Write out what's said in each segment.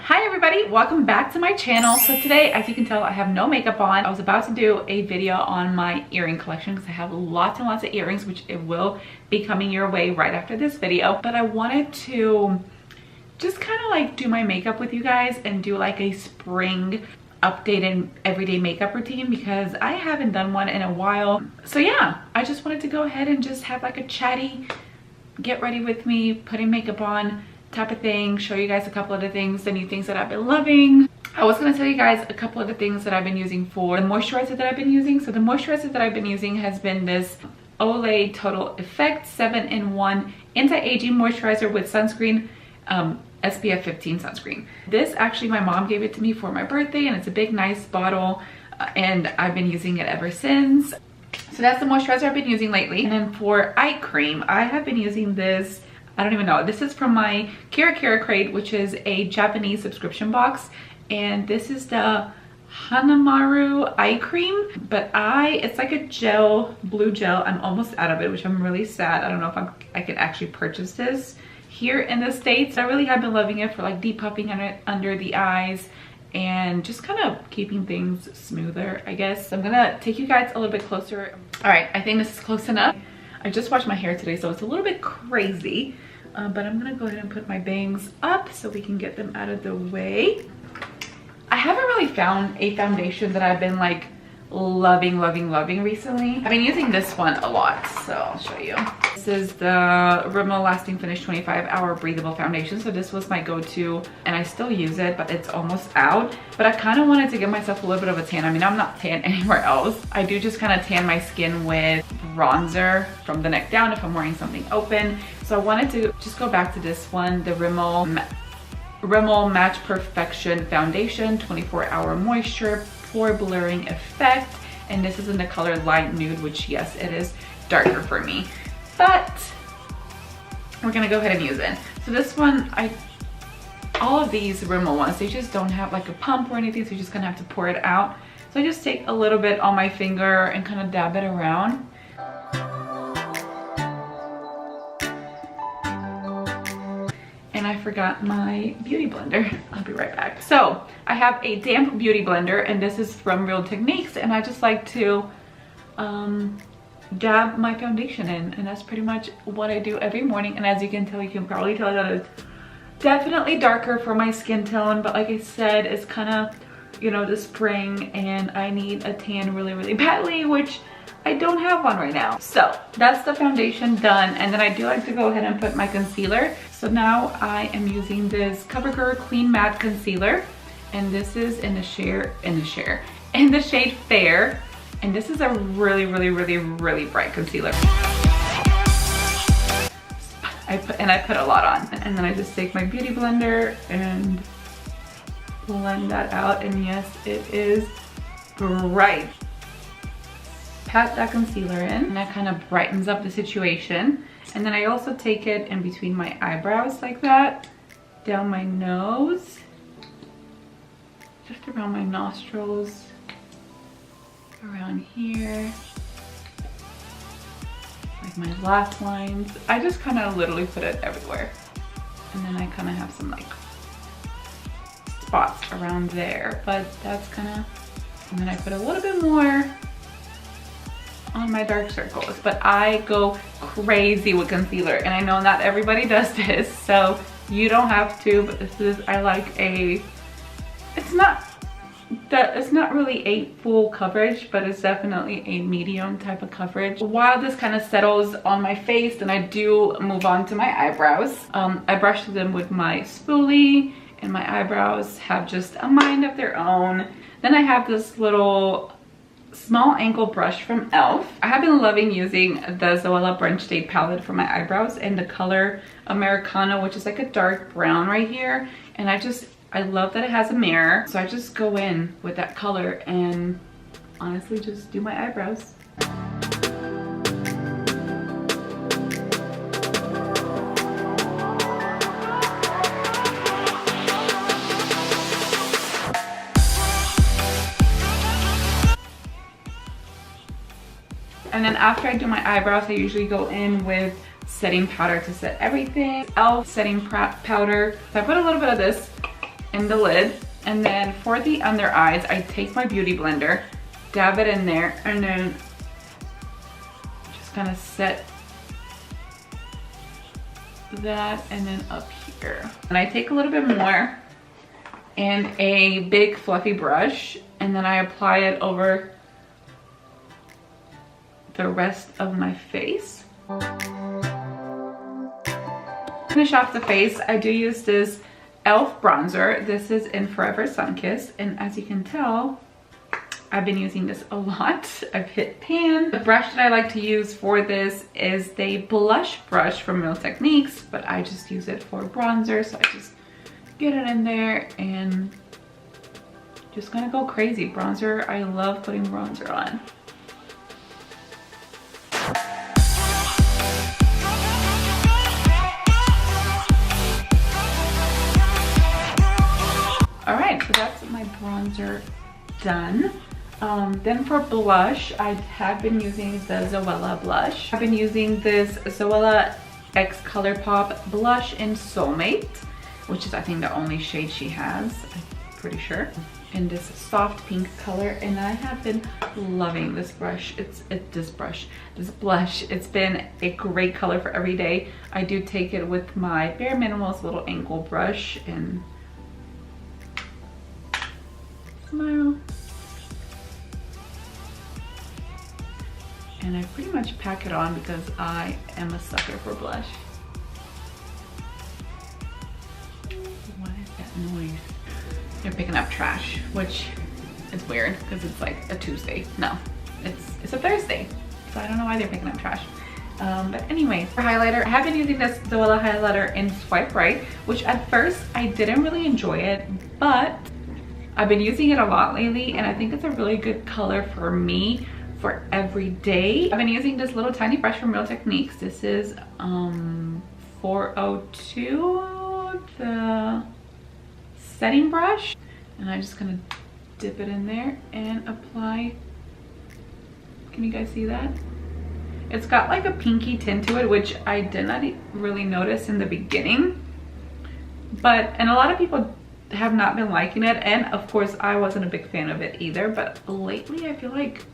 Hi everybody, welcome back to my channel. So today, as you can tell, I have no makeup on. I was about to do a video on my earring collection because I have lots and lots of earrings, which it will be coming your way right after this video. But I wanted to just kind of like do my makeup with you guys and do like a spring updated everyday makeup routine because I haven't done one in a while. So yeah, I just wanted to go ahead and just have like a chatty, get ready with me, putting makeup on type of thing, show you guys a couple of the things, the new things that I've been loving. I was going to tell you guys a couple of the things that I've been using for the moisturizer that I've been using. So the moisturizer that I've been using has been this Olay Total Effect 7-in-1 anti-aging moisturizer with sunscreen, SPF 15 sunscreen. This actually, my mom gave it to me for my birthday, and it's a big nice bottle, and I've been using it ever since. So that's the moisturizer I've been using lately. And then for eye cream, I have been using this, I don't even know, this is from my Kira Crate, which is a Japanese subscription box, and this is the Hanamaru eye cream, but it's like a gel, blue gel. I'm almost out of it, which I'm really sad. I don't know if I can actually purchase this here in the States. I really have been loving it for like depuffing under the eyes and just kind of keeping things smoother, I guess. I'm gonna take you guys a little bit closer. All right, I think this is close enough. I just washed my hair today, so it's a little bit crazy, but I'm gonna go ahead and put my bangs up so we can get them out of the way. I haven't really found a foundation that I've been like loving recently. I've been using this one a lot, so I'll show you. This is the Rimmel Lasting Finish 25-Hour Breathable Foundation. So this was my go-to, and I still use it, but it's almost out. But I kind of wanted to give myself a little bit of a tan. I mean, I'm not tan anywhere else. I do just kind of tan my skin with bronzer from the neck down if I'm wearing something open. So I wanted to just go back to this one, the Rimmel Match Perfection Foundation 24-Hour Moisture Pore Blurring Effect, and this is in the color light nude, which yes, it is darker for me, but we're gonna go ahead and use it. So this one, all of these Rimmel ones, they just don't have like a pump or anything, so you're just gonna have to pour it out. So I just take a little bit on my finger and kind of dab it around. And I forgot my beauty blender. I'll be right back. So I have a damp beauty blender, and this is from Real Techniques, and I just like to dab my foundation in, and that's pretty much what I do every morning. And as you can tell, you can probably tell that it's definitely darker for my skin tone, but like I said, it's kind of, you know, the spring, and I need a tan really badly, which I don't have one right now. So that's the foundation done, and then I do like to go ahead and put my concealer. So now I am using this Covergirl Clean Matte Concealer, and this is in the shade Fair, and this is a really bright concealer. I put a lot on, and then I just take my beauty blender and blend that out, and yes, it is bright. Pat that concealer in, and that kind of brightens up the situation. And then I also take it in between my eyebrows like that, down my nose, just around my nostrils, around here, like my lash lines. I just kind of literally put it everywhere. And then I kind of have some like spots around there, but that's kind of, and then I put a little bit more on my dark circles. But I go crazy with concealer, and I know not everybody does this, so you don't have to, but this is, I like it's not really a full coverage, but it's definitely a medium type of coverage. While this kind of settles on my face, then I do move on to my eyebrows. I brush them with my spoolie, and my eyebrows have just a mind of their own. Then I have this little small angle brush from e.l.f. I have been loving using the Zoella Brunch Day palette for my eyebrows in the color Americano, which is like a dark brown right here. And I love that it has a mirror. So I just go in with that color and honestly just do my eyebrows. And then after I do my eyebrows, I usually go in with setting powder to set everything. e.l.f. setting powder. So I put a little bit of this in the lid. And then for the under eyes, I take my beauty blender, dab it in there, and then just kind of set that and then up here. And I take a little bit more and a big fluffy brush, and then I apply it over the rest of my face. Finish off the face, I do use this e.l.f. bronzer. This is in Forever Sunkissed, and as you can tell, I've been using this a lot. I've hit pan. The brush that I like to use for this is the blush brush from Real Techniques, but I just use it for bronzer, so I just get it in there and just gonna go crazy. Bronzer, I love putting bronzer on. All right, so that's my bronzer done. Then for blush, I have been using the Zoella blush. I've been using this Zoella X Colourpop blush in Soulmate, which is I think the only shade she has, I'm pretty sure, in this soft pink color. And I have been loving this brush. This blush. It's been a great color for every day. I do take it with my Bare Minimalist little angle brush and smile. And I pretty much pack it on because I am a sucker for blush. What is that noise? They're picking up trash, which is weird because it's like a Tuesday. No, it's a Thursday. So I don't know why they're picking up trash. But anyway, for highlighter, I have been using this Zoella highlighter in Swipe Right, which at first I didn't really enjoy it, but I've been using it a lot lately, and I think it's a really good color for me for every day. I've been using this little tiny brush from Real Techniques. This is 402, the setting brush. And I'm just gonna dip it in there and apply. Can you guys see that? It's got like a pinky tint to it, which I did not really notice in the beginning. And a lot of people have not been liking it, and of course I wasn't a big fan of it either, but lately I feel like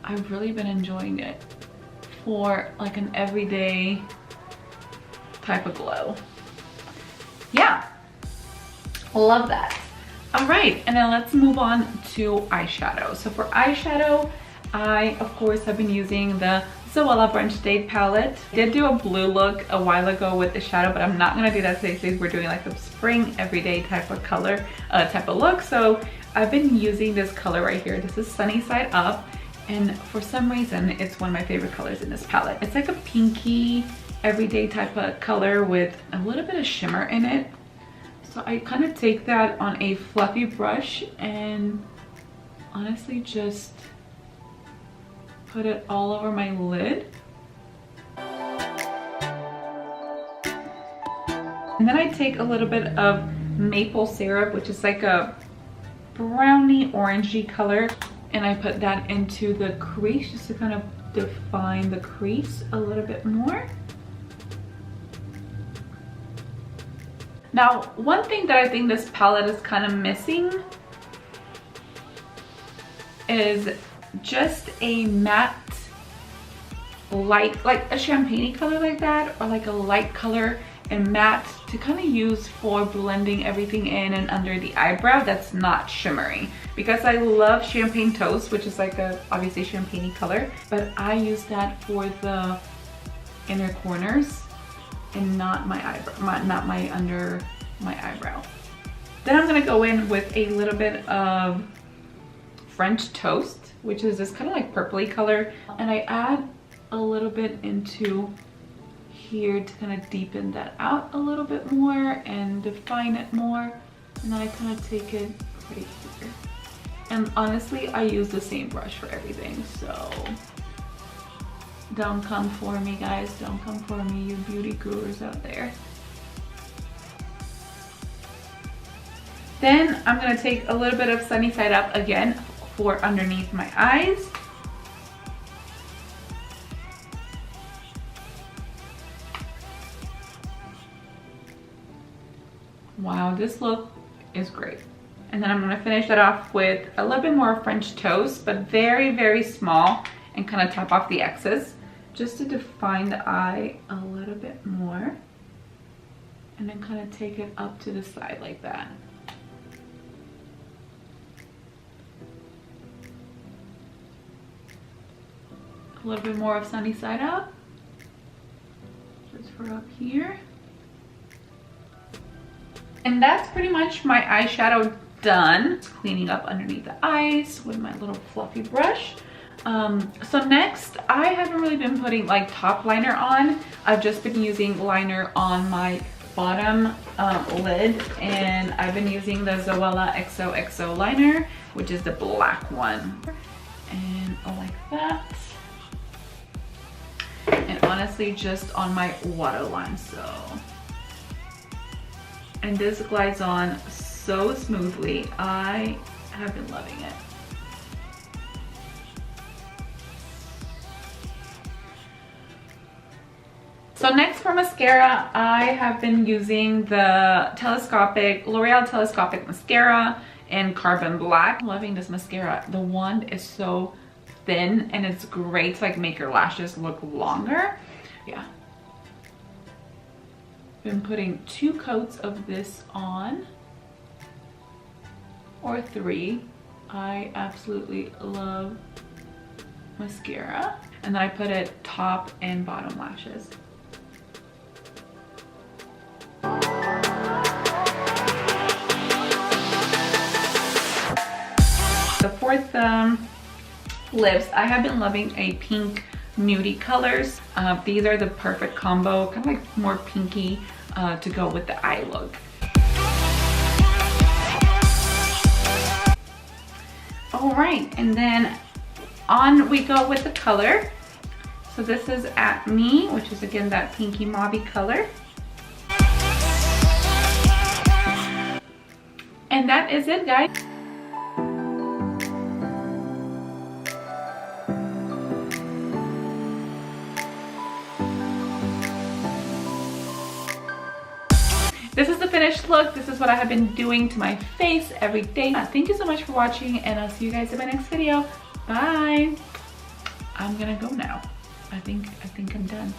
I've really been enjoying it for like an everyday type of glow. Yeah, love that. All right, and then let's move on to eyeshadow. So for eyeshadow, I of course have been using the Zoella Brunch Date palette. I did do a blue look a while ago with the shadow, but I'm not gonna do that today. We're doing like a spring everyday type of color, type of look. So I've been using this color right here. This is Sunny Side Up, and for some reason it's one of my favorite colors in this palette. It's like a pinky everyday type of color with a little bit of shimmer in it. So I kind of take that on a fluffy brush and honestly just put it all over my lid. And then I take a little bit of maple syrup, which is like a brownie orangey color, and I put that into the crease just to kind of define the crease a little bit more. Now, one thing that I think this palette is kind of missing is just a matte light, like a champagne color like that, or like a light color and matte to kind of use for blending everything in and under the eyebrow that's not shimmery. Because I love Champagne Toast, which is like a obviously champagne color, but I use that for the inner corners and not my eyebrow, not my under my eyebrow. Then I'm gonna go in with a little bit of French Toast, which is this kind of like purpley color, and I add a little bit into here to kind of deepen that out a little bit more and define it more. And then I kind of take it right here. And honestly, I use the same brush for everything, so don't come for me, guys. Don't come for me, you beauty gurus out there. Then I'm gonna take a little bit of Sunny Side Up again for underneath my eyes. Wow, this look is great. And then I'm gonna finish that off with a little bit more French toast, but very, very small, and kind of top off the excess, just to define the eye a little bit more. And then kind of take it up to the side like that. A little bit more of sunny side up, just for up here. And that's pretty much my eyeshadow done. Just cleaning up underneath the eyes with my little fluffy brush. So next, I haven't really been putting like top liner on. I've just been using liner on my bottom lid, and I've been using the Zoella XOXO liner, which is the black one. And like that. And honestly, just on my waterline, so. And this glides on so smoothly. I have been loving it. So next for mascara, I have been using the L'Oreal Telescopic mascara in Carbon Black. I'm loving this mascara. The wand is so thin and it's great to like make your lashes look longer. Yeah. Been putting 2 coats of this on, or 3. I absolutely love mascara. And then I put it top and bottom lashes. The fourth lips, I have been loving a pink nudie colors. These are the perfect combo, kind of like more pinky to go with the eye look. All right, and then on we go with the color. So this is At Me, which is again that pinky mauvey color. And that is it, guys. This is the finished look. This is what I have been doing to my face every day. Thank you so much for watching, and I'll see you guys in my next video. Bye. I'm gonna go now. I think I'm done.